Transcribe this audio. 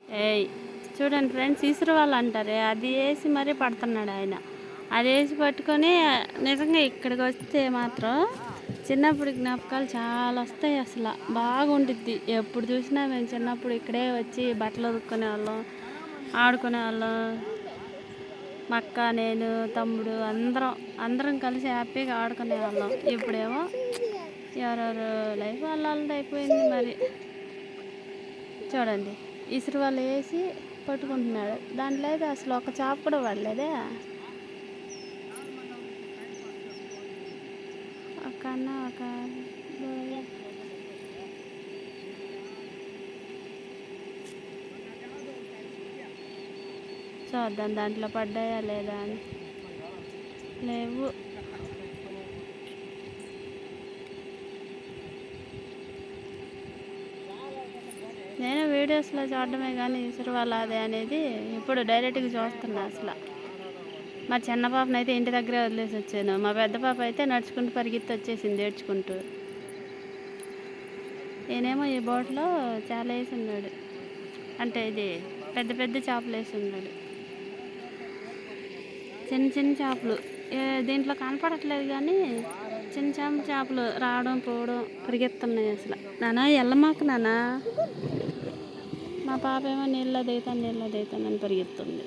ఏయ్ చూడండి ఫ్రెండ్స్, ఇసురు వాళ్ళు అంటారే అది వేసి మరీ పడుతున్నాడు ఆయన. అది వేసి పట్టుకొని నిజంగా ఇక్కడికి వస్తే మాత్రం చిన్నప్పుడు జ్ఞాపకాలు చాలా వస్తాయి. అసలు బాగుండిద్ది. ఎప్పుడు చూసినా మేము చిన్నప్పుడు ఇక్కడే వచ్చి బట్టలు ఉతుక్కునే వాళ్ళం, ఆడుకునే వాళ్ళం. మా అక్క, నేను, తమ్ముడు అందరం కలిసి హ్యాపీగా ఆడుకునే వాళ్ళం. ఇప్పుడేమో ఎవరెవరు లైఫ్ వాళ్ళది అయిపోయింది. మరి చూడండి, ఇసురు వాళ్ళు వేసి పట్టుకుంటున్నాడు. దాంట్లో అయితే అసలు ఒక చేప కూడా పడలేదే. ఒక అన్న ఒక బోయ. చూద్దాం దాంట్లో పడ్డాయా లేదా అని. లేవు. నేను వీడియోస్లో చూడడమే కానీ ఇసురు వాళ్ళ అదే అనేది ఇప్పుడు డైరెక్ట్గా చూస్తున్నా. అసలు మా చిన్న పాపను అయితే ఇంటి దగ్గరే వదిలేసి వచ్చాను. మా పెద్ద పాప అయితే నడుచుకుంటూ పరిగెత్తి వచ్చేసింది ఏడ్చుకుంటూ. నేనేమో ఈ బోట్లో చాలా వేసి ఉన్నాడు, అంటే ఇది పెద్ద పెద్ద చేపలు వేసి ఉన్నాడు. చిన్న చిన్న చేపలు దీంట్లో కనపడట్లేదు కానీ చిన్న చిన్న చేపలు రావడం పోవడం పరిగెత్తున్నాయి. అసలు నానా ఎల్లమాక నానా. మా పాప ఏమో నీళ్ళలో దిగుతాను అని పరిగెత్తుంది.